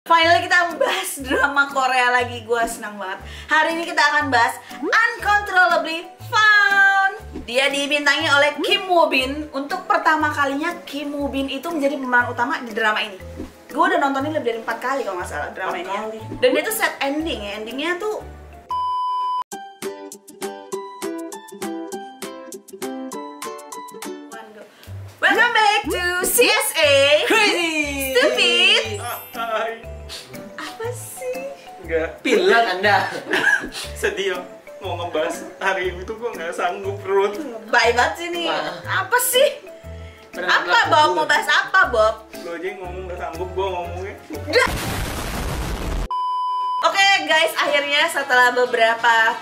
Finally kita bahas drama Korea lagi, gue senang banget. Hari ini kita akan bahas Uncontrollably Fun. Dia dibintangi oleh Kim Woo Bin. Untuk pertama kalinya Kim Woo Bin itu menjadi pemeran utama di drama ini. Gue udah nontonin lebih dari 4 kali kalau nggak salah drama ini. Dan dia tuh sad ending ya, endingnya tuh welcome back to CSA Crazy Stupid. Hai. Apa sih? Enggak. Pilang Anda. Sedih ya. Mau ngebahas hari ini tuh gue nggak sanggup perut. Baik banget sih nih. Apa sih? Apa Bob? Mau bahas apa Bob? Lo aja yang ngomong nggak sanggup, gue ngomongnya. Oke guys, akhirnya setelah beberapa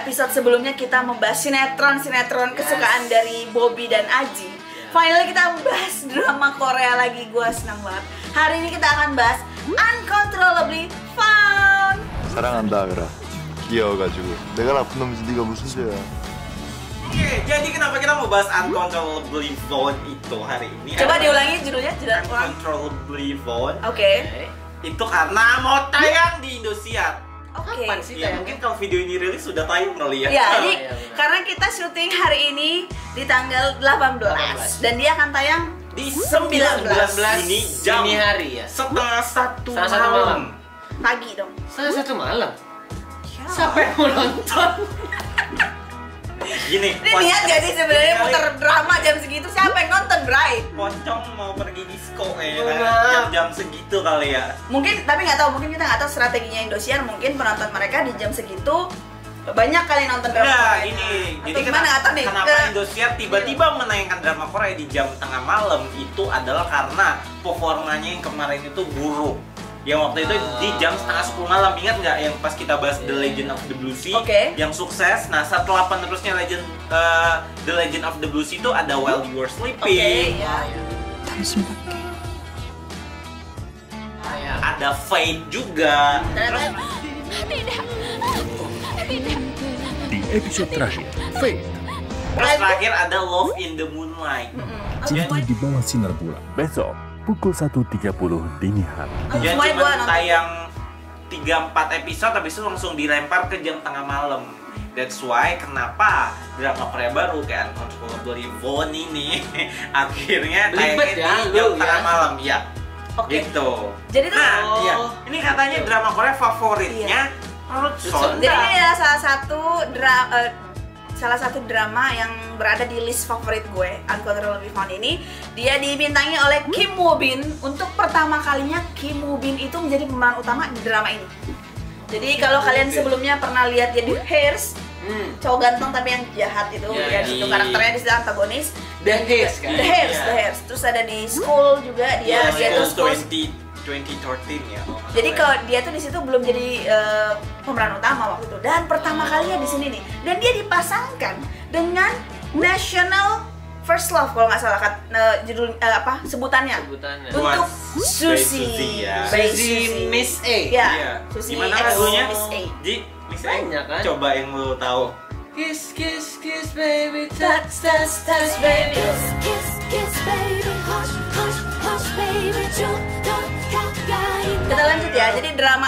episode sebelumnya kita membahas sinetron kesukaan dari Bobby dan Aji. Finally kita bahas drama Korea lagi, gue senang banget. Hari ini kita akan bahas Uncontrollably Fun. 사랑한다 그라 귀여워가지고 내가 나쁜 놈이지 네가 무슨 죄야. Oke, jadi kenapa kita mau bahas Uncontrollably Fun itu hari ini? Coba diulangi judulnya, ulang. Uncontrollably Fun. Oke. Itu karena mau tayang di Indosiar. Oke. Kapan sih Ya, tayang? mungkin kalau video ini rilis sudah tayang kali ya. Ya, ini iya, benar. karena kita syuting hari ini di tanggal 18 dan dia akan tayang Di 19 ini jam dini hari ya. setengah satu Setengah malam. pagi dong. Setengah satu malam. Ya. Siapa yang mau nonton? Gini, Ini niat gak sih sebenarnya muter drama jam segitu, siapa yang nonton, Bray? pocong mau pergi disco Enggak. jam-jam segitu kali ya. Mungkin, tapi nggak tahu, mungkin kita nggak tahu strateginya Indosiar, mungkin penonton mereka di jam segitu banyak kali nonton drama Nah, Korea. ini Atau jadi gimana, nggak tahu nih. kenapa Indosiar tiba-tiba menayangkan drama Korea di jam tengah malam itu adalah karena performanya yang kemarin itu buruk. Yang waktu itu di jam setengah 10 malam, ingat nggak yang pas kita bahas The Legend of the Blue Sea Oke. yang sukses. Nah, setelah penerusnya The Legend of the Blue Sea itu ada While You Were Sleeping. Oke, ya. Ada Fate juga. Terus Di episode terakhir, Fate terakhir ada Love in the Moonlight. Cinta di bawah sinar bulan. Besok pukul 1.30 dini hari. Dia Semuanya gua cuma nonton. tayang 3-4 episode, habis itu langsung dilempar ke jam tengah malam. That's why kenapa drama Korea baru kayak Uncontrollably Fun ini akhirnya Belibet tayangnya ya, di jam lu tengah ya. malam ya. Oke. Gitu. Jadi tuh, Nah, iya. Ini katanya drama Korea favoritnya Ruth Sonda. jadi ini adalah salah satu drama yang berada di list favorit gue, Uncontrollably Fun ini. Dia dibintangi oleh Kim Woo Bin. Untuk pertama kalinya Kim Woo Bin itu menjadi pemeran utama di drama ini. Jadi kalau kalian sebelumnya pernah lihat dia di Hairs, cowok ganteng tapi yang jahat itu, Ya, dia di situ karakternya di situ antagonis. The Hairs kan? The Hairs, Iya. The Hairs. Terus ada di School juga dia tuh School. 2013 ya. Jadi kalau dia tuh di situ belum jadi pemeran utama waktu itu, dan pertama kalinya di sini nih, dan dia dipasangkan dengan National First Love kalau nggak salah judul sebutannya. Sebutannya. Untuk Buat Suzy, Suzy ya. By Suzy Miss A. Ya, Iya. Suzy Gimana X lagunya? Miss A. Ji, Miss A. Banyak kan? Coba yang lu tahu. Kiss, kiss, kiss, baby, Touch, touch, touch, baby. Kiss, kiss, baby, hush, hush, hush, baby, don't 가까이. Kita lanjut ya. Jadi drama.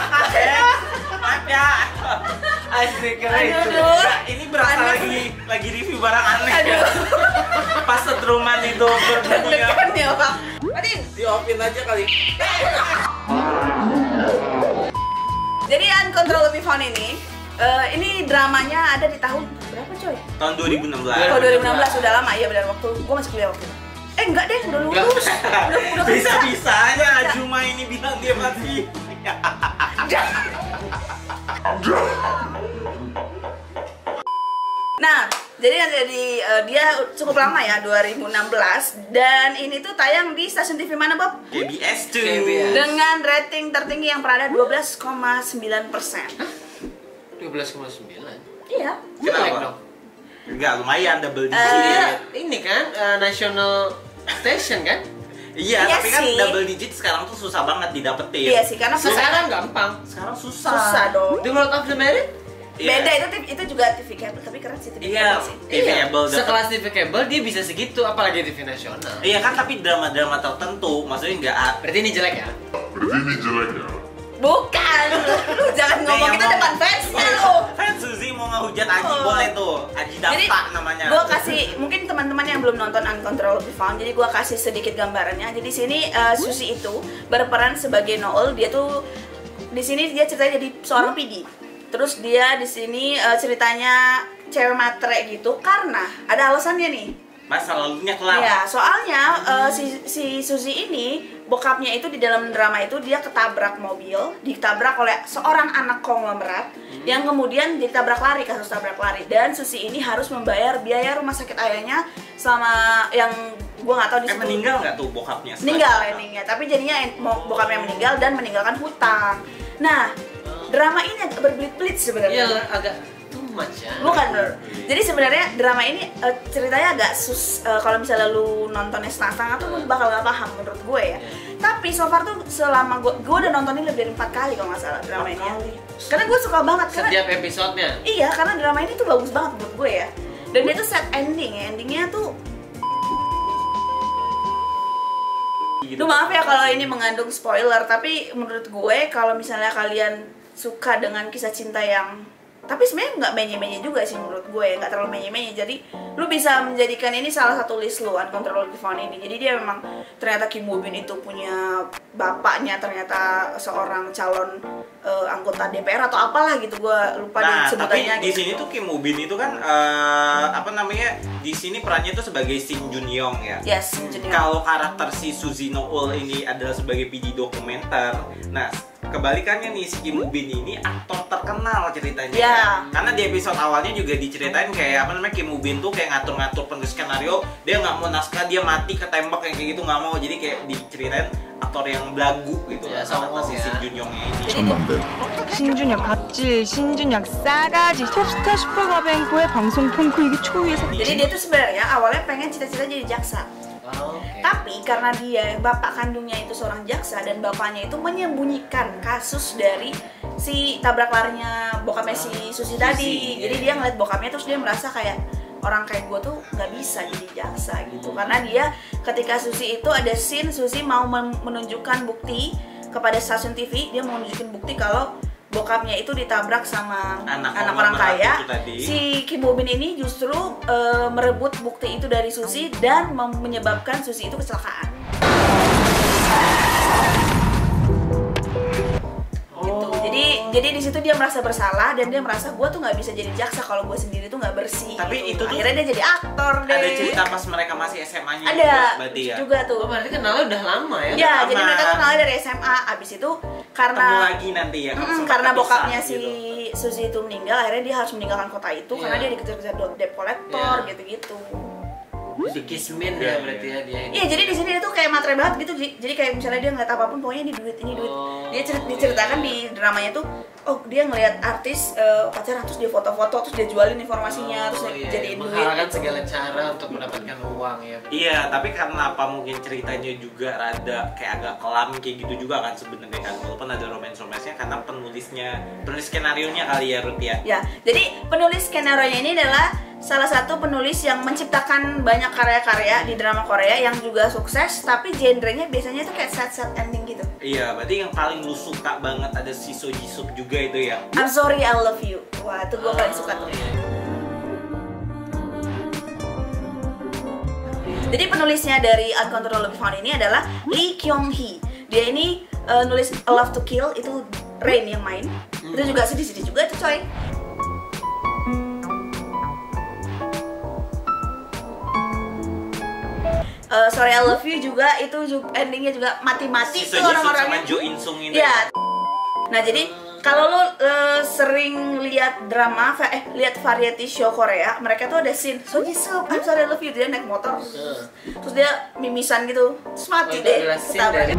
Maaf ya. Asik keren itu. Aduh. Nggak, ini berasa lagi review barang aneh ya. Pas setruman itu berbunyi ya. Deg-degan ya, Bang. Matiin. Di-offin aja kali. Jadi Uncontrollably Fun ini dramanya ada di tahun berapa coy? Tahun 2016. Oh 2016 udah lama ya, benar, waktu gua masih kuliah waktu itu. Enggak deh, udah lulus. Udah Bisa-bisanya Ajuma ini bilang dia masih. Nah, jadi dia cukup lama ya, 2016, dan ini tuh tayang di stasiun TV mana, Bob? KBS tuh. KBS. Dengan rating tertinggi yang pernah ada 12,9%. 12,9. Iya. Jelek Kenapa? dong. Enggak, lumayan double digit. Ini kan national station kan? Iya, Iya tapi kan sih. double digit sekarang tuh susah banget didapetin. Iya sih, karena Sekarang gampang. Sekarang susah. susah dong. The World of the Merit? Beda itu juga TV kabel, tapi keren sih TV Iya, kabel sih. TV kabel. Sekelas TV kabel dia bisa segitu, apalagi TV nasional. Iya kan, tapi drama-drama tertentu, maksudnya nggak. Berarti ini jelek ya? Bukan, lu jangan ngomong yang itu depan fansnya lu. Fans Suzy mau ngehujat Aji boleh tuh, Aji Jadi Dapa namanya. gue kasih mungkin teman-teman yang belum nonton Uncontrollably Found, jadi gue kasih sedikit gambarannya. Jadi di sini Suzy itu berperan sebagai Noel. Dia tuh di sini dia ceritanya jadi seorang PD. Terus dia di sini ceritanya cewek matre gitu karena ada alasannya nih. Masa lalunya kelam. Ya, soalnya si Suzy ini bokapnya itu di dalam drama itu dia ketabrak mobil, ditabrak oleh seorang anak konglomerat yang kemudian ditabrak lari, kasus tabrak lari, dan Suzy ini harus membayar biaya rumah sakit ayahnya selama yang gua nggak tahu di Meninggal nggak tuh bokapnya? meninggal endingnya, tapi jadinya bokapnya meninggal dan meninggalkan hutang. Nah, drama ini agak berbelit-belit sebenarnya. Iya, agak too much ya. Bukan, Lur. Jadi sebenarnya drama ini ceritanya agak kalau misalnya lu nontonnya setengah-setengah tuh lu bakal gak paham menurut gue ya. Tapi so far tuh selama gue udah nontonin lebih dari 4 kali kalau nggak salah drama ini. Karena gue suka banget karena Setiap episodenya. iya, karena drama ini tuh bagus banget menurut gue ya. Dan dia tuh set ending ya. Endingnya tuh Duh, maaf ya kalau ini mengandung spoiler, tapi menurut gue kalau misalnya kalian suka dengan kisah cinta yang tapi sebenarnya nggak menye-menye juga sih menurut gue, nggak terlalu menye-menye. Jadi lu bisa menjadikan ini salah satu list lu, Uncontrollably Found ini. Jadi dia memang ternyata Kim Woo Bin itu punya bapaknya ternyata seorang calon anggota DPR atau apalah gitu, gue lupa Nah, sebutannya. tapi di sini tuh Kim Woo Bin itu kan apa namanya? Di sini perannya tuh sebagai Shin Jun Yong ya. Yes, jadi Kalau karakter si Suzy Noel ini adalah sebagai PD dokumenter. Nah, kebalikannya nih, si Kim Woo Bin ini aktor terkenal ceritanya. Ya. Karena di episode awalnya juga diceritain kayak apa namanya, Kim Woo Bin tuh kayak ngatur-ngatur penulis skenario, dia nggak mau naskah, dia mati ketembak kayak gitu, nggak mau. Jadi kayak diceritain aktor yang belagu gitu Ya, lah, sama songong si ya. Shin Jun Yongnya ini. 전남대 신준혁 갑질, 신준혁 싸가지, 톱스타 슈퍼가뱅고의 방송 펑크 이게 초유의 사 Jadi dia tuh sebenarnya awalnya pengen cita-cita jadi jaksa. Oh, oke. Tapi karena dia bapak kandungnya itu seorang jaksa dan bapaknya itu menyembunyikan kasus dari si tabrak larinya bokapnya si Suzy tadi. iya. Jadi dia ngeliat bokapnya terus dia merasa kayak orang kayak gue tuh nggak bisa jadi jaksa gitu. Karena dia ketika Suzy itu ada scene Suzy mau menunjukkan bukti kepada stasiun TV, dia mau menunjukkan bukti kalau bokapnya itu ditabrak sama Anak anak orang konglomerat kaya. itu tadi. Si Kim Woo Bin ini justru merebut bukti itu dari Suzy dan menyebabkan Suzy itu kecelakaan. Gitu. Jadi di situ dia merasa bersalah dan dia merasa gue tuh nggak bisa jadi jaksa kalau gue sendiri tuh nggak bersih. Tapi gitu. itu tuh Akhirnya dia jadi aktor deh. Ada cerita pas mereka masih SMA-nya Ada berarti ya. juga tuh. Oh, berarti kenalnya udah lama ya? Ya, lama. jadi mereka tuh kenalnya dari SMA. Abis itu karena Ketemu lagi nanti ya. sempat karena kepisah bokapnya si gitu. Suzy itu meninggal, akhirnya dia harus meninggalkan kota itu karena Iya. dia dikejar-kejar debt collector Iya. gitu-gitu. Si Kismin ya berarti ya dia. Iya, jadi di sini dia tuh kayak matre banget gitu. Jadi kayak misalnya dia ngeliat apapun, pokoknya ini duit, ini duit. Oh. Dia diceritakan di dramanya tuh, oh dia ngeliat artis pacaran terus dia foto-foto terus dia jualin informasinya terus dia jadiin duit. menghalalkan segala cara untuk mendapatkan uang ya. Iya, tapi karena apa mungkin ceritanya juga rada kayak agak kelam kayak gitu juga kan sebenarnya kan. Walaupun ada romance-romansnya karena penulis skenario-nya kali ya, Ruth ya. Ya, jadi penulis skenario-nya ini adalah salah satu penulis yang menciptakan banyak karya-karya di drama Korea yang juga sukses, tapi genrenya biasanya tuh kayak sad ending gitu. Iya, berarti yang paling lu suka banget ada si So Ji Suk juga itu ya. I'm Sorry I Love You. Wah, itu gue paling suka tuh. Jadi penulisnya dari Uncontrollably Found ini adalah Lee Kyung Hee. Dia ini nulis A Love to Kill, itu Rain yang main. Itu juga sedih-sedih juga itu coy. Sorry I Love You juga itu endingnya juga mati-mati Si tuh So Ji Suk orang-orangnya. sama Jo In Sung ini. Iya. Nah, jadi kalau lo sering lihat drama, lihat variety show Korea, mereka tuh ada scene So Ji Suk, I'm Sorry I Love You, dia naik motor, terus dia mimisan gitu, terus mati itu deh, adalah scene ketabrak. dari-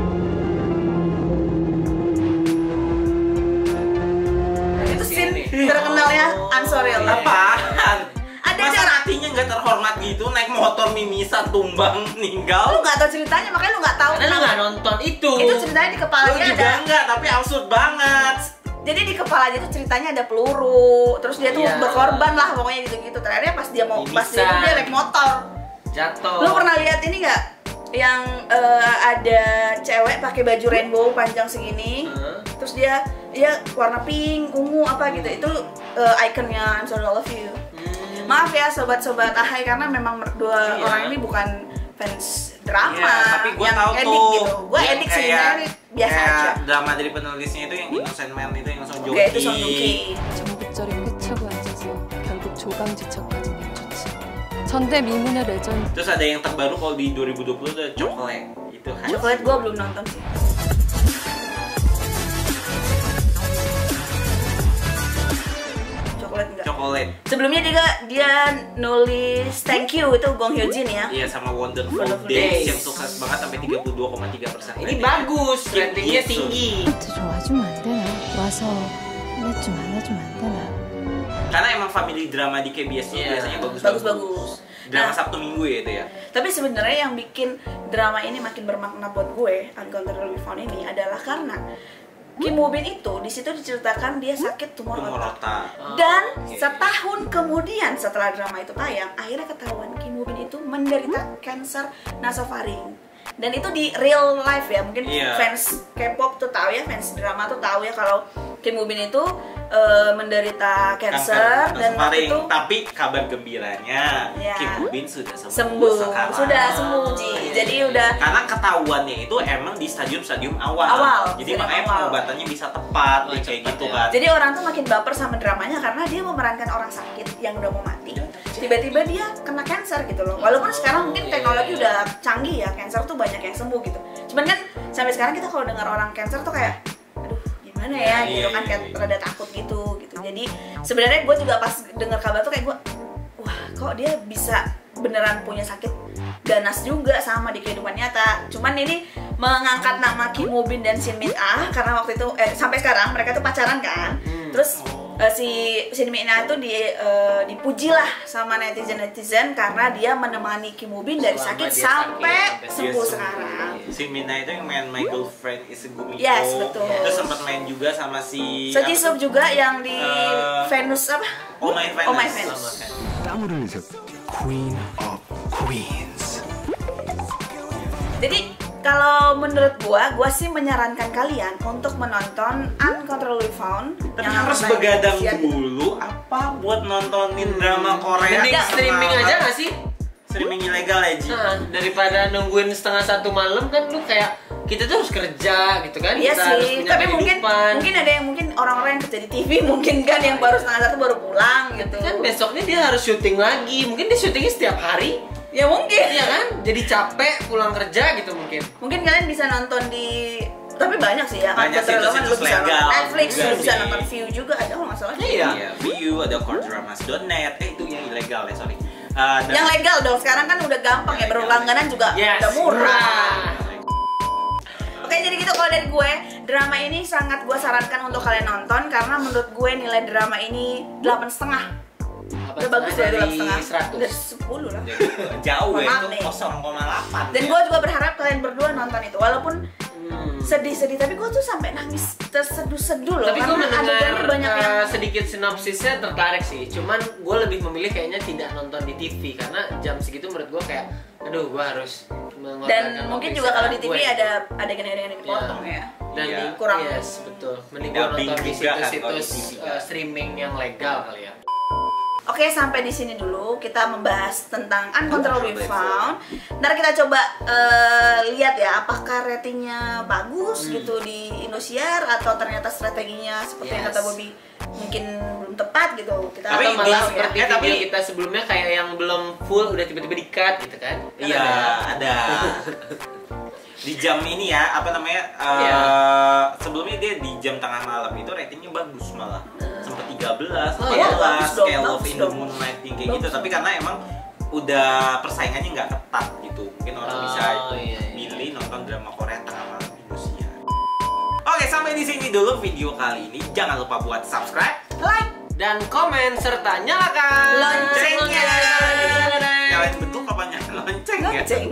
Itu scene terkenalnya I'm Sorry I Love You. Apaan? Ada Masa cara. hatinya nggak terhormat gitu, naik motor mimisan tumbang Lu meninggal? nggak tahu ceritanya, makanya lu nggak tahu. Karena lu nggak nonton itu. Itu ceritanya di Lu kepalanya juga ada. enggak, tapi absurd banget. Jadi di kepalanya tuh ceritanya ada peluru, terus dia tuh Iya. berkorban lah pokoknya gitu-gitu. Terakhirnya pas dia dia naik motor. Jatuh. Lu pernah lihat ini nggak? Yang ada cewek pakai baju rainbow panjang segini, terus dia warna pink, ungu apa gitu. Itu ikonnya I'm Sorry I Love You. Maaf ya sobat-sobat Ahai karena memang dua orang ini bukan fans drama. Iya, tapi gue yang tahu edik tuh gitu. Gue yang edik kayak- sebenarnya biasa kayak aja. drama dari penulisnya itu yang Innocent Man itu yang Song Joong Oke, itu Song Joong Ki. Ki. 전국절에 꽂혀고 앉아서 결국 조강지척까지 내쫓지. 전대 미문의 레전드. Terus ada yang terbaru kalau di 2020 itu Chocolate. Itu khas. Coklat gue belum nonton sih. Coklat enggak. Chocolate. Sebelumnya dia nulis Thank You itu Gong Hyo Jin ya. Iya sama Wonderful Wonderful Days Days. yang sukses banget sampai 32,3%. Ini bagus, ratingnya Gitu. tinggi. 좀 와주면 안 되나? 와서 내 좀 안아주면 안 되나? Karena emang family drama di KBS itu Iya. biasanya Bagus-bagus. Drama Nah, Sabtu Minggu ya itu ya. tapi sebenarnya yang bikin drama ini makin bermakna buat gue, Uncontrollably Found ini adalah karena Kim Woo Bin itu di situ diceritakan dia sakit tumor Tumor otak. otak. Dan Oke. setahun kemudian setelah drama itu tayang, akhirnya ketahuan Kim Woo Bin itu menderita kanker nasofaring. Dan itu di real life ya, mungkin Iya. fans K-pop tuh tahu ya, fans drama tuh tahu ya kalau Kim Woo Bin itu menderita kanker dan waktu nasofaring. itu Tapi kabar gembiranya Iya. Kim Woo Bin sudah sembuh, sekarang. sudah sembuh Ji. Jadi udah Karena ketahuannya itu emang di stadium-stadium awal. Awal, Jadi stadium makanya awal. pengobatannya bisa tepat, Oh, kayak cepat gitu ya. kan. Jadi orang tuh makin baper sama dramanya karena dia memerankan orang sakit yang udah mau mati. Tiba-tiba dia kena cancer gitu loh. Walaupun sekarang mungkin teknologi udah canggih ya, cancer tuh banyak yang sembuh gitu. Cuman kan sampai sekarang kita kalau dengar orang cancer tuh kayak, aduh gimana ya gitu kan, kayak rada takut gitu. Jadi sebenarnya gue juga pas dengar kabar tuh kayak gue, wah kok dia bisa beneran punya sakit ganas juga sama di kehidupan nyata. Cuman ini mengangkat nama Kim Woo Bin dan Shin Min Ah karena waktu itu sampai sekarang mereka tuh pacaran kan. Terus si Shin Min Ah itu dipuji lah sama netizen karena dia menemani Kim Woo Bin dari Selama sakit dia sampai sakit, sembuh Dia sekarang. Si Mina itu yang main My Girlfriend is a Gumiko. Yes, betul. Terus sempat main juga sama si So Jisoo juga yang di Venus apa? Oh My Venus. Oh My Venus. 땀을 흘리죠. Queen of Queens. Jadi kalau menurut gua sih menyarankan kalian untuk menonton Uncontrollably Found. Tapi harus begadang dulu apa buat nontonin drama Korea? Mending tengah streaming malam? aja gak sih? Streaming ilegal ya Ji? Nah, daripada nungguin 1:30 malam kan lu kayak kita tuh harus kerja gitu kan. Iya Kita harus sih, punya tapi mungkin kehidupan. ada yang orang-orang yang kerja di TV mungkin kan yang baru 1:30 baru pulang gitu. Kan besoknya dia harus syuting lagi. Mungkin dia syutingnya setiap hari. Ya mungkin. Iya kan? Jadi capek pulang kerja gitu mungkin. Mungkin kalian bisa nonton di tapi banyak sih ya. Banyak Uncontrollably situs-situs lu bisa nonton legal Netflix, juga lu bisa sih. nonton View juga ada kalau nggak salah. Iya. View, ada coredramas.net, itu yang ilegal ya, sorry. Yang legal dong, sekarang kan udah gampang ya, berlangganan juga Yes, udah murah. murah. Oke, jadi gitu kalau dari gue, drama ini sangat gue sarankan untuk kalian nonton karena menurut gue nilai drama ini 8,5. Udah bagus ya, 8,5. 100. Udah 10 lah. Jauh ya, Maaf itu nih. 0,8. Dan ya. gue juga berharap kalian berdua nonton itu, walaupun sedih-sedih, tapi gue tuh sampai nangis terseduh-seduh loh. Tapi gue karena adegannya mendengar banyak yang sedikit sinopsisnya tertarik sih. Cuman gue lebih memilih kayaknya tidak nonton di TV karena jam segitu menurut gue kayak, aduh gue harus mengorbankan dan waktu mungkin juga kalau di TV istirahat gue. ada adegan-adegan yang dipotong ya. Dan Iya. Kurang. yes, betul. Mending gue Dubbing nonton di juga kan kalau di situs-situs TV kan. streaming yang legal kali ya. Oke, sampai di sini dulu kita membahas tentang Uncontrollably Found. Ntar kita coba lihat ya apakah ratingnya bagus gitu di Indosiar atau ternyata strateginya seperti yang Yes. kata Bobby mungkin belum tepat gitu. Kita Tapi Atau belum malah tahu ya. seperti tapi- video kita sebelumnya kayak yang belum full udah tiba-tiba di-cut gitu kan. Kan Iya, ada. ada. Di jam ini ya, apa namanya? Iya. Sebelumnya dia di jam tengah malam itu ratingnya bagus malah. Sempat 13, Oh, iya, bagus 14, dong, kayak Love bagus in the dong. Moonlight yang kayak gitu. Bagus. Tapi karena emang udah persaingannya nggak ketat gitu. Mungkin orang bisa iya. milih nonton drama Korea tengah malam Indonesia. Oke, sampai di sini dulu video kali ini. Jangan lupa buat subscribe, Like, Dan komen serta nyalakan Loncengnya. nyalain bentuk apa nyalain lonceng ya? lonceng.